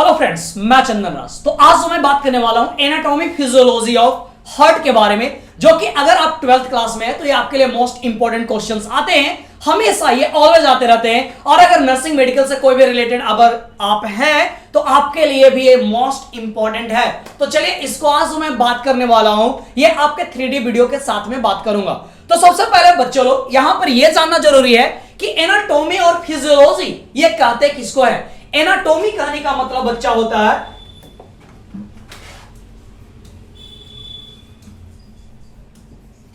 Hello friends, मैं चंदन राज। तो आज मैं बात करने वाला हूं एनाटॉमी फिजियोलॉजी ऑफ हार्ट के बारे में, जो कि अगर आप 12th क्लास में है तो ये आपके लिए मोस्ट इंपॉर्टेंट क्वेश्चंस आते हैं, हमेशा ये ऑलवेज आते रहते हैं। और अगर नर्सिंग मेडिकल से कोई भी रिलेटेड अगर आप हैं तो आपके लिए भी ये मोस्ट इंपॉर्टेंट है। तो चलिए इसको आज मैं बात करने वाला हूं, ये आपके 3D वीडियो के साथ में बात करूंगा। तो सबसे पहले बच्चों लोग यहां पर यह जानना जरूरी है कि एनाटॉमी और फिजियोलॉजी ये कहते किसको है। एनाटॉमी कहने का मतलब बच्चा होता है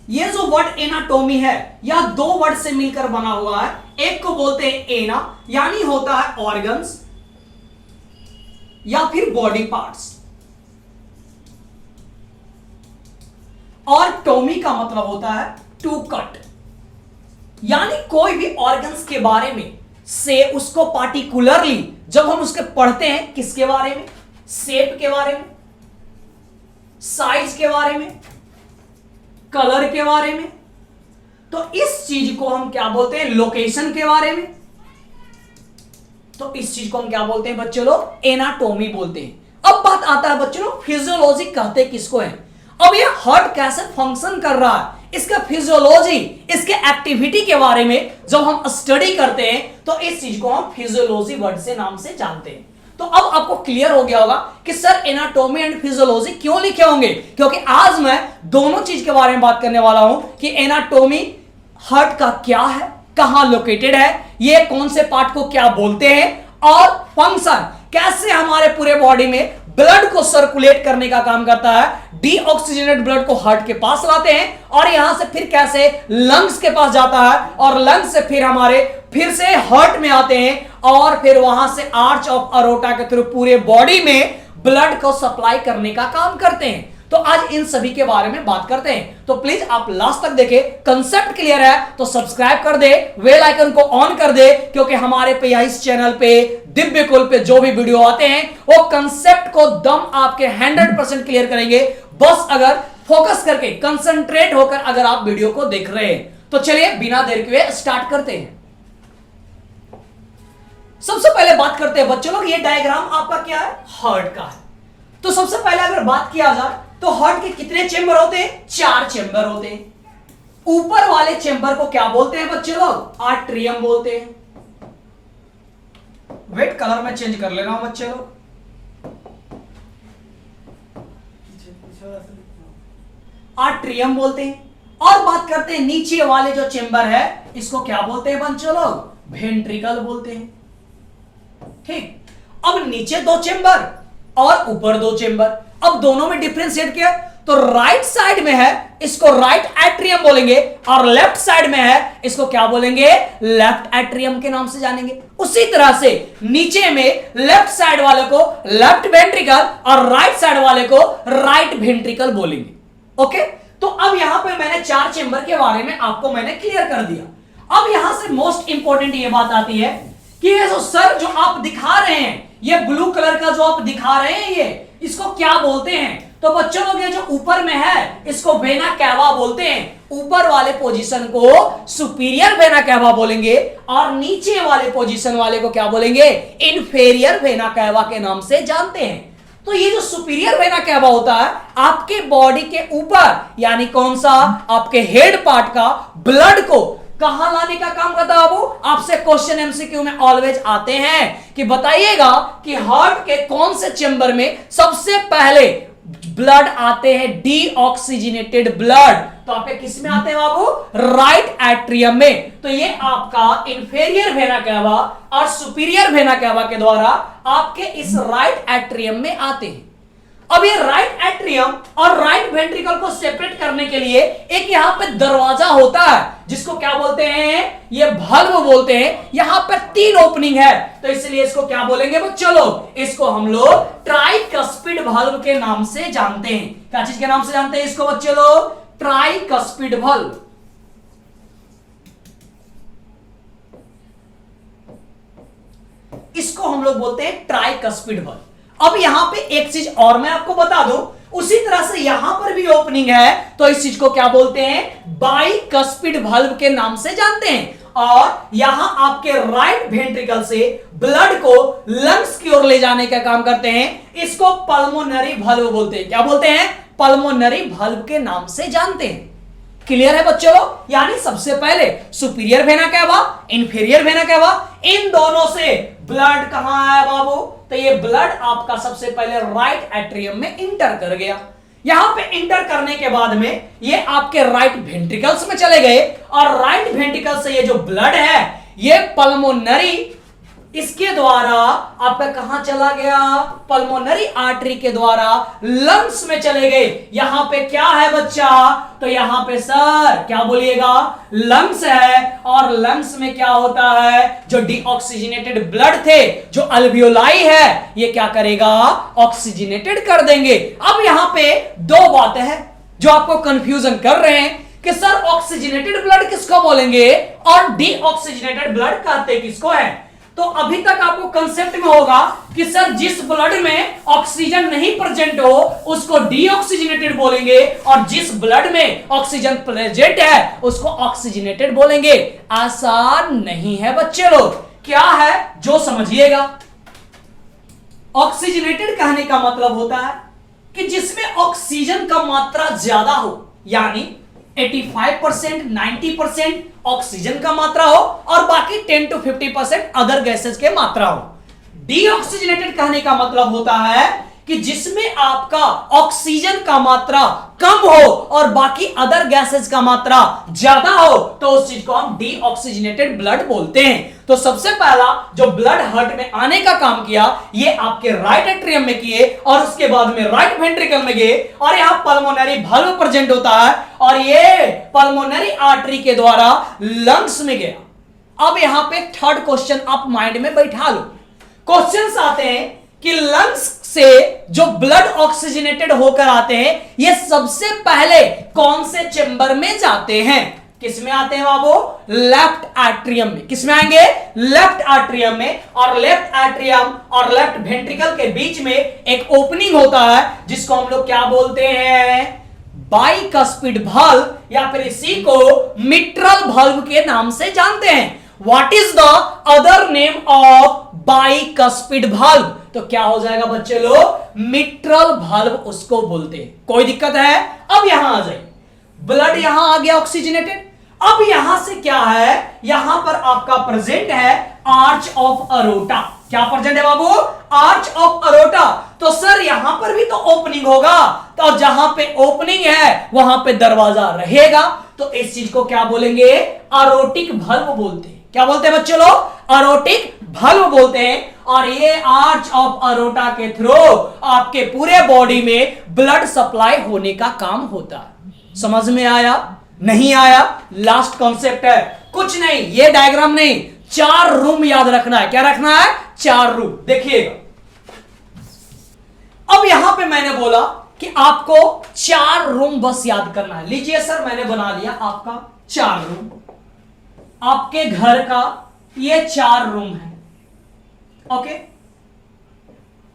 ये जो वर्ड एनाटॉमी है यह दो वर्ड से मिलकर बना हुआ है। एक को बोलते हैं एना यानी होता है ऑर्गन्स या फिर बॉडी पार्ट्स, और टोमी का मतलब होता है टू कट, यानी कोई भी ऑर्गन्स के बारे में से उसको पार्टिकुलरली जब हम उसके पढ़ते हैं किसके बारे में, शेप के बारे में, साइज के बारे में, कलर के बारे में, तो इस चीज को हम क्या बोलते हैं, लोकेशन के बारे में, तो इस चीज को हम क्या बोलते हैं बच्चों लोग, एनाटॉमी बोलते हैं। अब बात आता है बच्चों लोग फिजियोलॉजी कहते किसको है। अब ये हार्ट कैसे फंक्शन कर रहा है, इसका फिजियोलॉजी, इसके एक्टिविटी के बारे में जब हम स्टडी करते हैं तो इस चीज को हम फिजियोलॉजी वर्ड से नाम से जानते हैं। तो अब आपको क्लियर हो गया होगा कि सर एनाटॉमी एंड फिजियोलॉजी क्यों लिखे होंगे, क्योंकि आज मैं दोनों चीज के बारे में बात करने वाला हूं कि एनाटॉमी हार्ट का क्या है, कहां लोकेटेड है, ये कौन से पार्ट को क्या बोलते हैं, और फंक्शन कैसे हमारे पूरे बॉडी में ब्लड को सर्कुलेट करने का काम करता है। डीऑक्सीजनेटेड ब्लड को हार्ट के पास लाते हैं और यहां से फिर कैसे लंग्स के पास जाता है, और लंग्स से फिर हमारे फिर से हार्ट में आते हैं, और फिर वहां से आर्च ऑफ अरोटा के थ्रू पूरे बॉडी में ब्लड को सप्लाई करने का काम करते हैं। तो आज इन सभी के बारे में बात करते हैं। तो प्लीज आप लास्ट तक देखें, कंसेप्ट क्लियर है तो सब्सक्राइब कर दे, बेल आइकन को ऑन कर दे, क्योंकि हमारे पे या इस चैनल पे दिव्य कुल पे जो भी वीडियो आते हैं वो कंसेप्ट को दम आपके 100% क्लियर करेंगे, बस अगर फोकस करके कंसंट्रेट होकर अगर आप वीडियो को देख रहे हैं। तो चलिए बिना देर के स्टार्ट करते हैं। सबसे पहले बात करते हैं बच्चों लोग, ये डायग्राम आपका क्या है, हार्ट का है। तो सबसे पहले अगर बात किया जाए तो हार्ट के कितने चेंबर होते हैं, 4 चेंबर होते हैं। ऊपर वाले चेंबर को क्या बोलते हैं बच्चे लोग, आर्ट्रियम बोलते हैं। वेट कलर में चेंज कर ले रहा हूं बच्चे लोग। आर्ट्रियम बोलते हैं। और बात करते हैं नीचे वाले जो चेंबर है इसको क्या बोलते हैं बच्चों लोग, वेंट्रिकल बोलते हैं। ठीक, अब नीचे 2 चेंबर और ऊपर 2 चेंबर। अब दोनों में डिफरेंशिएट किया तो राइट साइड में है इसको राइट एट्रियम बोलेंगे, और लेफ्ट साइड में है इसको क्या बोलेंगे, लेफ्ट एट्रियम के नाम से जानेंगे। उसी तरह से नीचे में लेफ्ट साइड वाले को लेफ्ट वेंट्रिकल और राइट साइड वाले को राइट वेंट्रिकल बोलेंगे। ओके, तो अब यहां पे मैंने 4 चेंबर के बारे में आपको मैंने क्लियर कर दिया। अब यहां से मोस्ट इंपॉर्टेंट ये बात आती है कि ये जो सर जो आप दिखा रहे हैं, ये ब्लू कलर का जो आप दिखा रहे हैं, ये इसको क्या बोलते हैं। तो बच्चों लोग ये जो ऊपर में है इसको वेना कैवा बोलते हैं। ऊपर वाले पोजीशन को सुपीरियर वेना कैवा बोलेंगे, और नीचे वाले पोजीशन वाले को क्या बोलेंगे, इंफेरियर वेना कैवा के नाम से जानते हैं। तो ये जो सुपीरियर वेना कैवा होता है आपके बॉडी के ऊपर, यानी कौन सा, आपके हेड पार्ट का ब्लड को कहां लाने का काम करता है। बाबू आपसे क्वेश्चन एमसीक्यू में ऑलवेज आते हैं कि बताइएगा कि हार्ट के कौन से चेंबर में सबसे पहले ब्लड आते हैं, डीऑक्सीजनेटेड ब्लड। तो आपके किस में आते हैं बाबू, राइट एट्रियम में। तो ये आपका इंफेरियर वेना कैवा और सुपीरियर वेना कैवा के द्वारा आपके इस राइट एट्रियम में आते हैं। अब ये राइट एट्रियम और राइट वेंट्रिकल को सेपरेट करने के लिए एक यहां पे दरवाजा होता है जिसको क्या बोलते हैं, ये वाल्व बोलते हैं। यहां पे 3 ओपनिंग है, तो इसलिए इसको क्या बोलेंगे बच्चों लोग, इसको हम लोग ट्राइकस्पिड वाल्व के नाम से जानते हैं। क्या चीज के नाम से जानते हैं इसको बच्चों लोग, ट्राइकस्पिड वाल्व। इसको हम लोग बोलते हैं ट्राइकस्पिड वाल्व। अब यहां पे एक चीज और मैं आपको बता दूं, उसी तरह से यहां पर भी ओपनिंग है, तो इस चीज को क्या बोलते हैं, बाइकस्पिड वाल्व के नाम से जानते हैं। और यहां आपके राइट वेंट्रिकल से ब्लड को लंग्स की ओर ले जाने का काम करते हैं। इसको पल्मोनरी वाल्व बोलते हैं। क्या बोलते हैं? पल्मोनरी वाल्व के नाम से जानते हैं। क्लियर है बच्चों? यानी सबसे पहले सुपीरियर वेना कहवा, इंफीरियर वेना कहवा, इन दोनों से ब्लड कहां आया बाबू? तो ये ब्लड आपका सबसे पहले राइट एट्रियम में इंटर कर गया। यहां पे इंटर करने के बाद में ये आपके राइट वेंट्रिकल्स में चले गए और राइट वेंट्रिकल से ये जो ब्लड है ये पल्मोनरी, इसके द्वारा आपका कहां चला गया? पल्मोनरी आर्टरी के द्वारा लंग्स में चले गए। यहां पे क्या है बच्चा? तो यहां पे सर क्या बोलिएगा? लंग्स है। और लंग्स में क्या होता है? जो डीऑक्सीजनेटेड ब्लड थे, जो अल्वियोलाई है, ये क्या करेगा? ऑक्सीजनेटेड कर देंगे। अब यहां पे दो बातें हैं जो आपको कंफ्यूजन कर रहे हैं कि सर ऑक्सीजनेटेड ब्लड किसको बोलेंगे और डीऑक्सीजनेटेड ब्लड कहते किसको है? तो अभी तक आपको कंसेप्ट में होगा कि सर जिस ब्लड में ऑक्सीजन नहीं प्रेजेंट हो उसको डीऑक्सीजनेटेड बोलेंगे और जिस ब्लड में ऑक्सीजन प्रेजेंट है उसको ऑक्सीजनेटेड बोलेंगे। आसान नहीं है बच्चे लोग। क्या है जो समझिएगा। ऑक्सीजनेटेड कहने का मतलब होता है कि जिसमें ऑक्सीजन का मात्रा ज्यादा हो, यानी 85%, 90% ऑक्सीजन का मात्रा हो और बाकी 10 to 50% अदर गैसेस के मात्रा हो। डीऑक्सीजनेटेड कहने का मतलब होता है कि जिसमें आपका ऑक्सीजन का मात्रा कम हो और बाकी अदर गैसेस का मात्रा ज्यादा हो, तो उस चीज को हम डीऑक्सीजनेटेड ब्लड बोलते हैं। तो सबसे पहला जो ब्लड हार्ट में आने का काम किया ये आपके राइट एट्रियम में किए और उसके बाद में राइट वेंट्रिकल में गए और यहां पल्मोनरी वाल्व प्रेजेंट होता है और ये पल्मोनरी आर्टरी के द्वारा लंग्स में गया। अब यहां पे थर्ड क्वेश्चन आप माइंड में बैठा लो। क्वेश्चंस आते हैं कि लंग्स से जो ब्लड ऑक्सीजनेटेड होकर आते हैं ये सबसे पहले कौन से चेंबर में जाते हैं? किस में आते हैं बाबू? लेफ्ट एट्रियम में। किस में आएंगे? लेफ्ट एट्रियम में। और लेफ्ट एट्रियम और लेफ्ट वेंट्रिकल के बीच में एक ओपनिंग होता है जिसको हम लोग क्या बोलते हैं? बाइकस्पिड वाल्व या फिर इसी को मिट्रल वाल्व के नाम से जानते हैं। What is the other name of bicuspid valve? तो क्या हो जाएगा बच्चे लोग? मिट्रल वाल्व उसको बोलते हैं। कोई दिक्कत है? अब यहां आ जाइए। ब्लड यहां आ गया ऑक्सीजनेटेड। अब यहां से क्या है? यहां पर आपका प्रेजेंट है आर्च ऑफ अरोटा। क्या प्रेजेंट है बाबू? Arch of aorta. तो सर यहां पर भी तो ओपनिंग होगा, तो जहां पे ओपनिंग है वहां पे दरवाजा रहेगा। तो इस चीज को क्या बोलेंगे? अरोटिक वाल्व बोलते हैं। क्या बोलते हैं बच्चों लोग? अरोटिक वाल्व बोलते हैं। और ये आर्च ऑफ अरोटा के थ्रू आपके पूरे बॉडी में ब्लड सप्लाई होने का काम होता है। समझ में आया? नहीं आया? लास्ट कॉन्सेप्ट है, कुछ नहीं, ये डायग्राम नहीं, 4 रूम याद रखना है। क्या रखना है? 4 रूम। देखिएगा अब यहां पे मैंने बोला कि आपको 4 रूम बस याद करना है। लीजिए सर मैंने बना लिया आपका 4 रूम। आपके घर का ये 4 रूम है। ओके,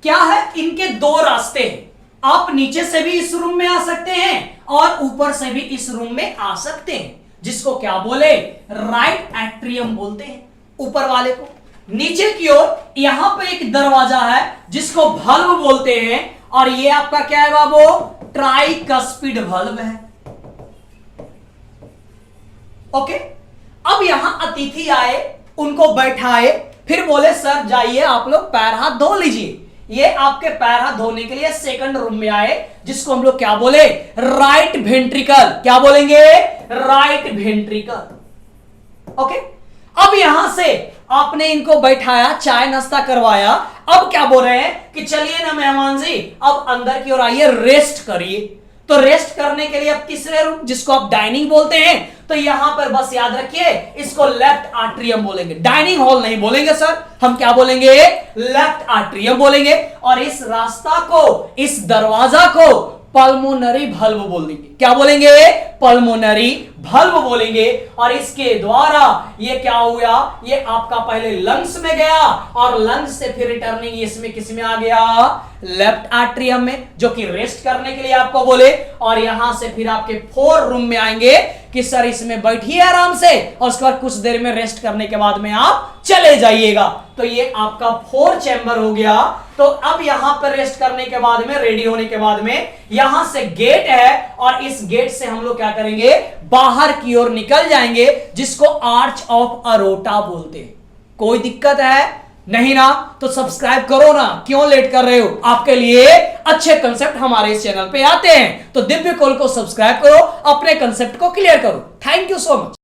क्या है? इनके 2 रास्ते हैं। आप नीचे से भी इस रूम में आ सकते हैं और ऊपर से भी इस रूम में आ सकते हैं, जिसको क्या बोले? राइट एट्रियम बोलते हैं ऊपर वाले को। नीचे की ओर यहां पे एक दरवाजा है जिसको वाल्व बोलते हैं और ये आपका क्या है बाबू? ट्राइकस्पिड वाल्व है। ओके, अब यहां अतिथि आए, उनको बैठाए, फिर बोले सर जाइए आप लोग पैर हाथ धो लीजिए। ये आपके पैर हाथ धोने के लिए सेकंड रूम में आए जिसको हम लोग क्या बोले? Right ventricle. क्या बोलेंगे? Right ventricle. ओके, अब यहां से आपने इनको बैठाया, चाय नाश्ता करवाया। अब क्या बोल रहे हैं कि चलिए ना मेहमान जी अब अंदर की ओर आइए, रेस्ट करिए। तो रेस्ट करने के लिए अब तीसरे रूम जिसको आप डाइनिंग बोलते हैं, तो यहां पर बस याद रखिए इसको लेफ्ट आर्ट्रियम बोलेंगे। डाइनिंग हॉल नहीं बोलेंगे सर, हम क्या बोलेंगे? लेफ्ट आर्ट्रियम बोलेंगे। और इस रास्ता को, इस दरवाजा को पल्मोनरी भल्व बोल देंगे। क्या बोलेंगे? पल्मोनरी भल्व बोलेंगे। और इसके द्वारा ये क्या हुआ, ये आपका पहले लंग्स में गया और लंग्स से फिर रिटर्निंग इसमें किस में आ गया, लेफ्ट एट्रियम में, जो कि रेस्ट करने के लिए आपको बोले। और यहां से फिर आपके 4 रूम में आएंगे कि सर इसमें बैठिए आराम से और उसके बाद कुछ देर में रेस्ट करने के बाद में आप चले जाइएगा। तो ये आपका 4 चैम्बर हो गया। तो अब यहां पर रेस्ट करने के बाद में, रेडी होने के बाद में, यहां से गेट है और इस गेट से हम लोग क्या करेंगे, बाहर की ओर निकल जाएंगे, जिसको आर्च ऑफ अरोटा बोलते हैं। कोई दिक्कत है नहीं ना? तो सब्सक्राइब करो ना, क्यों लेट कर रहे हो? आपके लिए अच्छे कंसेप्ट हमारे इस चैनल पे आते हैं। तो दिव्य कॉल को सब्सक्राइब करो, अपने कंसेप्ट को क्लियर करो। Thank you so much.